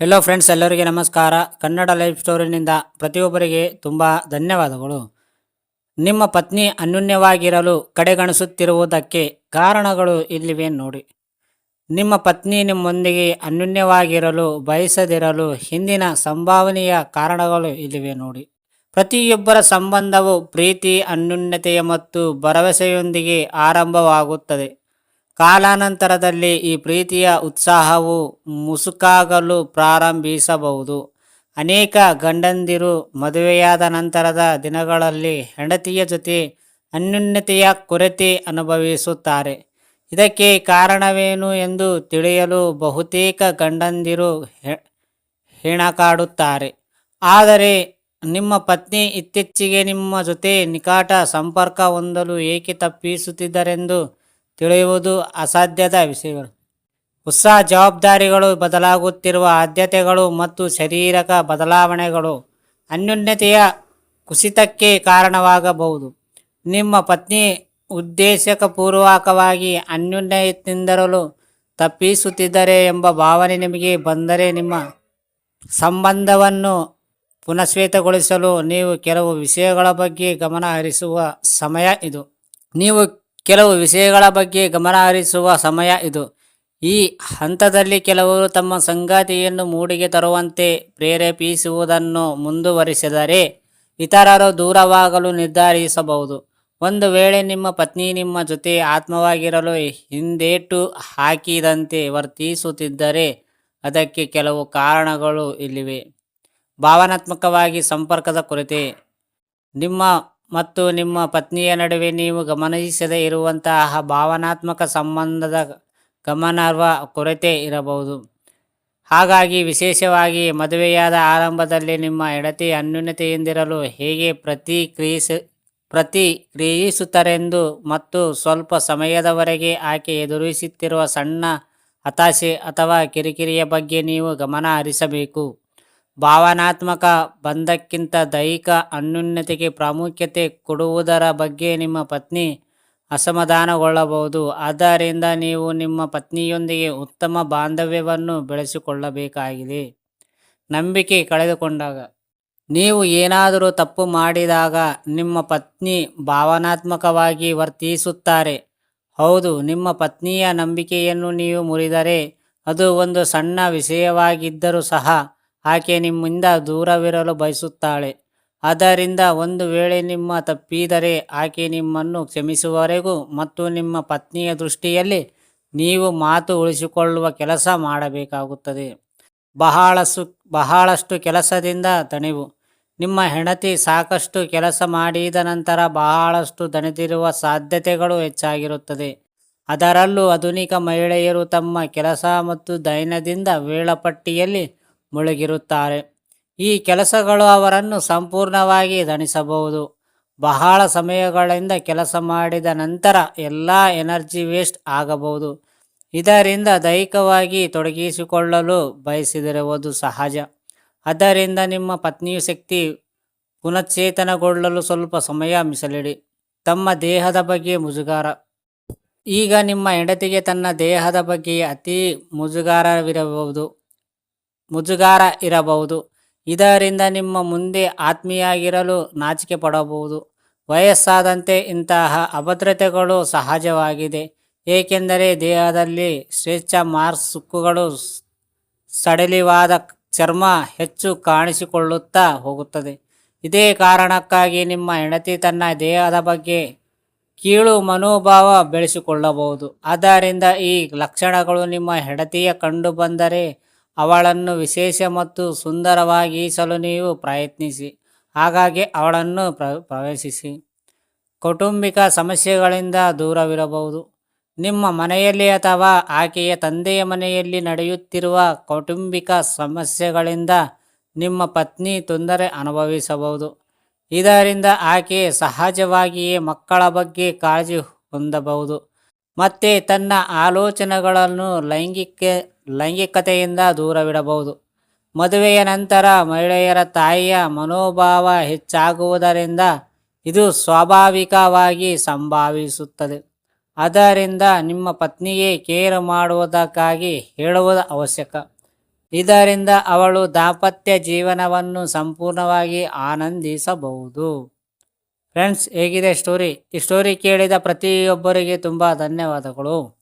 Hello friends, ಎಲ್ಲರಿಗೆ ನಮಸ್ಕಾರ. Kannada life ಸ್ಟೋರಿನಿಂದ ಪ್ರತಿಯೊಬ್ಬರಿಗೆ ತುಂಬ ಧನ್ಯವಾದಗಳು. ನಿಮ್ಮ ಪತ್ನಿ ಅನ್ಯೋನ್ಯವಾಗಿರಲು ಕಡೆಗಣಿಸುತ್ತಿರುವುದಕ್ಕೆ ಕಾರಣಗಳು ಇಲ್ಲಿವೆ ನೋಡಿ. ನಿಮ್ಮ ಪತ್ನಿ ನಿಮ್ಮೊಂದಿಗೆ ಅನ್ಯೋನ್ಯವಾಗಿರಲು ಬಯಸದಿರಲು ಹಿಂದಿನ ಸಂಭಾವನೆಯ ಕಾರಣಗಳು ಇಲ್ಲಿವೆ ನೋಡಿ. ಪ್ರತಿಯೊಬ್ಬರ ಸಂಬಂಧವು ಪ್ರೀತಿ, ಅನ್ಯೋನ್ಯತೆಯ ಮತ್ತು ಭರವಸೆಯೊಂದಿಗೆ ಆರಂಭವಾಗುತ್ತದೆ. ಕಾಲಾನಂತರದಲ್ಲಿ ಈ ಪ್ರೀತಿಯ ಉತ್ಸಾಹವು ಮುಸುಕಾಗಲು ಪ್ರಾರಂಭಿಸಬಹುದು. ಅನೇಕ ಗಂಡಂದಿರು ಮದುವೆಯಾದ ನಂತರದ ದಿನಗಳಲ್ಲಿ ಹೆಂಡತಿಯ ಜೊತೆ ಅನ್ಯೋನ್ಯತೆಯ ಕೊರತೆ ಅನುಭವಿಸುತ್ತಾರೆ. ಇದಕ್ಕೆ ಕಾರಣವೇನು ಎಂದು ತಿಳಿಯಲು ಬಹುತೇಕ ಗಂಡಂದಿರು ಹೆಣಕಾಡುತ್ತಾರೆ. ಆದರೆ ನಿಮ್ಮ ಪತ್ನಿ ಇತ್ತೀಚೆಗೆ ನಿಮ್ಮ ಜೊತೆ ನಿಕಟ ಸಂಪರ್ಕ ಹೊಂದಲು ಏಕೆ ತಪ್ಪಿಸುತ್ತಿದ್ದಾರೆಂದು ತಿಳಿಯುವುದು ಅಸಾಧ್ಯದ ವಿಷಯಗಳು. ಹೊಸ ಜವಾಬ್ದಾರಿಗಳು, ಬದಲಾಗುತ್ತಿರುವ ಆದ್ಯತೆಗಳು ಮತ್ತು ಶಾರೀರಿಕ ಬದಲಾವಣೆಗಳು ಅನ್ಯೋನ್ಯತೆಯ ಕುಸಿತಕ್ಕೆ ಕಾರಣವಾಗಬಹುದು. ನಿಮ್ಮ ಪತ್ನಿ ಉದ್ದೇಶಪೂರ್ವಕವಾಗಿ ಅನ್ಯೋನ್ಯತೆಯಿಂದಿರಲು ತಪ್ಪಿಸುತ್ತಿದ್ದಾರೆ ಎಂಬ ಭಾವನೆ ನಿಮಗೆ ಬಂದರೆ, ನಿಮ್ಮ ಸಂಬಂಧವನ್ನು ಪುನಶ್ಚೇತನಗೊಳಿಸಲು ನೀವು ಕೆಲವು ವಿಷಯಗಳ ಬಗ್ಗೆ ಗಮನ ಹರಿಸುವ ಸಮಯ ಇದು. ಈ ಹಂತದಲ್ಲಿ ಕೆಲವರು ತಮ್ಮ ಸಂಗಾತಿಯನ್ನು ಮೂಡಿಗೆ ತರುವಂತೆ ಪ್ರೇರೇಪಿಸುವುದನ್ನು ಮುಂದುವರಿಸಿದರೆ, ಇತರರು ದೂರವಾಗಲು ನಿರ್ಧರಿಸಬಹುದು. ಒಂದು ವೇಳೆ ನಿಮ್ಮ ಪತ್ನಿ ನಿಮ್ಮ ಜೊತೆ ಆತ್ಮವಾಗಿರಲು ಹಿಂದೇಟು ಹಾಕಿದಂತೆ ವರ್ತಿಸುತ್ತಿದ್ದರೆ, ಅದಕ್ಕೆ ಕೆಲವು ಕಾರಣಗಳು ಇಲ್ಲಿವೆ. ಭಾವನಾತ್ಮಕವಾಗಿ ಸಂಪರ್ಕದ ಕೊರತೆ. ನಿಮ್ಮ ಮತ್ತು ನಿಮ್ಮ ಪತ್ನಿಯ ನಡುವೆ ನೀವು ಗಮನಿಸದೇ ಇರುವಂತಹ ಭಾವನಾತ್ಮಕ ಸಂಬಂಧದ ಗಮನಾರ್ಹ ಕೊರತೆ ಇರಬಹುದು. ಹಾಗಾಗಿ ವಿಶೇಷವಾಗಿ ಮದುವೆಯಾದ ಆರಂಭದಲ್ಲಿ ನಿಮ್ಮ ಹೆಂಡತಿ ಅನ್ಯೋನ್ಯತೆಯಿಂದಿರಲು ಹೇಗೆ ಪ್ರತಿಕ್ರಿಯಿಸುತ್ತಾರೆಂದು ಮತ್ತು ಸ್ವಲ್ಪ ಸಮಯದವರೆಗೆ ಆಕೆ ಎದುರಿಸುತ್ತಿರುವ ಸಣ್ಣ ಹತಾಶೆ ಅಥವಾ ಕಿರಿಕಿರಿಯ ಬಗ್ಗೆ ನೀವು ಗಮನ ಹರಿಸಬೇಕು. ಭಾವನಾತ್ಮಕ ಬಂಧಕ್ಕಿಂತ ದೈಹಿಕ ಅನ್ಯೋನ್ಯತೆಗೆ ಪ್ರಾಮುಖ್ಯತೆ ಕೊಡುವುದರ ಬಗ್ಗೆ ನಿಮ್ಮ ಪತ್ನಿ ಅಸಮಾಧಾನಗೊಳ್ಳಬಹುದು. ಆದ್ದರಿಂದ ನೀವು ನಿಮ್ಮ ಪತ್ನಿಯೊಂದಿಗೆ ಉತ್ತಮ ಬಾಂಧವ್ಯವನ್ನು ಬೆಳೆಸಿಕೊಳ್ಳಬೇಕಾಗಿದೆ. ನಂಬಿಕೆ ಕಳೆದುಕೊಂಡಾಗ. ನೀವು ಏನಾದರೂ ತಪ್ಪು ಮಾಡಿದಾಗ ನಿಮ್ಮ ಪತ್ನಿ ಭಾವನಾತ್ಮಕವಾಗಿ ವರ್ತಿಸುತ್ತಾರೆ. ಹೌದು, ನಿಮ್ಮ ಪತ್ನಿಯ ನಂಬಿಕೆಯನ್ನು ನೀವು ಮುರಿದರೆ, ಅದು ಒಂದು ಸಣ್ಣ ವಿಷಯವಾಗಿದ್ದರೂ ಸಹ, ಆಕೆ ನಿಮ್ಮಿಂದ ದೂರವಿರಲು ಬಯಸುತ್ತಾಳೆ. ಆದ್ದರಿಂದ ಒಂದು ವೇಳೆ ನಿಮ್ಮ ತಪ್ಪಿದರೆ, ಆಕೆ ನಿಮ್ಮನ್ನು ಕ್ಷಮಿಸುವವರೆಗೂ ಮತ್ತು ನಿಮ್ಮ ಪತ್ನಿಯ ದೃಷ್ಟಿಯಲ್ಲಿ ನೀವು ಮಾತು ಉಳಿಸಿಕೊಳ್ಳುವ ಕೆಲಸ ಮಾಡಬೇಕಾಗುತ್ತದೆ. ಬಹಳಷ್ಟು ಕೆಲಸದಿಂದ ದಣಿವು. ನಿಮ್ಮ ಹೆಂಡತಿ ಸಾಕಷ್ಟು ಕೆಲಸ ಮಾಡಿದ ನಂತರ ಬಹಳಷ್ಟು ದಣಿದಿರುವ ಸಾಧ್ಯತೆಗಳು ಹೆಚ್ಚಾಗಿರುತ್ತದೆ. ಅದರಲ್ಲೂ ಆಧುನಿಕ ಮಹಿಳೆಯರು ತಮ್ಮ ಕೆಲಸ ಮತ್ತು ದೈನಂದಿನ ವೇಳಾಪಟ್ಟಿಯಲ್ಲಿ ಮುಳುಗಿರುತ್ತಾರೆ. ಈ ಕೆಲಸಗಳು ಅವರನ್ನು ಸಂಪೂರ್ಣವಾಗಿ ದಣಿಸಬಹುದು. ಬಹಳ ಸಮಯಗಳಿಂದ ಕೆಲಸ ಮಾಡಿದ ನಂತರ ಎಲ್ಲ ಎನರ್ಜಿ ವೇಸ್ಟ್ ಆಗಬಹುದು. ಇದರಿಂದ ದೈಹಿಕವಾಗಿ ತೊಡಗಿಸಿಕೊಳ್ಳಲು ಬಯಸದಿರುವುದು ಸಹಜ. ಆದ್ದರಿಂದ ನಿಮ್ಮ ಪತ್ನಿಯ ಶಕ್ತಿ ಪುನಶ್ಚೇತನಗೊಳ್ಳಲು ಸ್ವಲ್ಪ ಸಮಯ ಮೀಸಲಿಡಿ. ತಮ್ಮ ದೇಹದ ಬಗ್ಗೆ ಮುಜುಗರ. ಈಗ ನಿಮ್ಮ ಹೆಂಡತಿಗೆ ತನ್ನ ದೇಹದ ಬಗ್ಗೆ ಅತಿ ಮುಜುಗರ ಇರಬಹುದು. ಇದರಿಂದ ನಿಮ್ಮ ಮುಂದೆ ಆತ್ಮೀಯಾಗಿರಲು ನಾಚಿಕೆ ಪಡಬಹುದು. ವಯಸ್ಸಾದಂತೆ ಇಂತಹ ಅಭದ್ರತೆಗಳು ಸಹಜವಾಗಿದೆ, ಏಕೆಂದರೆ ದೇಹದಲ್ಲಿ ಸ್ಟ್ರೆಚ್ ಮಾರ್ಕ್ಸ್, ಸುಕ್ಕುಗಳು, ಸಡಿಲವಾದ ಚರ್ಮ ಹೆಚ್ಚು ಕಾಣಿಸಿಕೊಳ್ಳುತ್ತಾ ಹೋಗುತ್ತದೆ. ಇದೇ ಕಾರಣಕ್ಕಾಗಿ ನಿಮ್ಮ ಹೆಂಡತಿ ತನ್ನ ದೇಹದ ಬಗ್ಗೆ ಕೀಳು ಮನೋಭಾವ ಬೆಳೆಸಿಕೊಳ್ಳಬಹುದು. ಆದ್ದರಿಂದ ಈ ಲಕ್ಷಣಗಳು ನಿಮ್ಮ ಹೆಂಡತಿಯ ಕಂಡು ಬಂದರೆ, ಅವಳನ್ನು ವಿಶೇಷ ಮತ್ತು ಸುಂದರವಾಗಿಸಲು ನೀವು ಪ್ರಯತ್ನಿಸಿ. ಹಾಗಾಗಿ ಅವಳನ್ನು ಪ್ರವೇಶಿಸಿ. ಕೌಟುಂಬಿಕ ಸಮಸ್ಯೆಗಳಿಂದ ದೂರವಿರಬಹುದು. ನಿಮ್ಮ ಮನೆಯಲ್ಲಿ ಅಥವಾ ಆಕೆಯ ತಂದೆಯ ಮನೆಯಲ್ಲಿ ನಡೆಯುತ್ತಿರುವ ಕೌಟುಂಬಿಕ ಸಮಸ್ಯೆಗಳಿಂದ ನಿಮ್ಮ ಪತ್ನಿ ತೊಂದರೆ ಅನುಭವಿಸಬಹುದು. ಇದರಿಂದ ಆಕೆ ಸಹಜವಾಗಿಯೇ ಮಕ್ಕಳ ಬಗ್ಗೆ ಕಾಳಜಿ ಹೊಂದಬಹುದು ಮತ್ತು ತನ್ನ ಆಲೋಚನೆಗಳನ್ನು ಲೈಂಗಿಕತೆಯಿಂದ ದೂರವಿಡಬಹುದು. ಮದುವೆಯ ನಂತರ ಮಹಿಳೆಯರ ತಾಯಿಯ ಮನೋಭಾವ ಹೆಚ್ಚಾಗುವುದರಿಂದ ಇದು ಸ್ವಾಭಾವಿಕವಾಗಿ ಸಂಭವಿಸುತ್ತದೆ. ಆದ್ದರಿಂದ ನಿಮ್ಮ ಪತ್ನಿಗೆ ಕೇರ್ ಮಾಡುವುದಕ್ಕಾಗಿ ಹೇಳುವುದು ಅವಶ್ಯಕ. ಇದರಿಂದ ಅವಳು ದಾಂಪತ್ಯ ಜೀವನವನ್ನು ಸಂಪೂರ್ಣವಾಗಿ ಆನಂದಿಸಬಹುದು. ಫ್ರೆಂಡ್ಸ್, ಹೇಗಿದೆ ಸ್ಟೋರಿ? ಈ ಸ್ಟೋರಿ ಕೇಳಿದ ಪ್ರತಿಯೊಬ್ಬರಿಗೆ ತುಂಬ ಧನ್ಯವಾದಗಳು.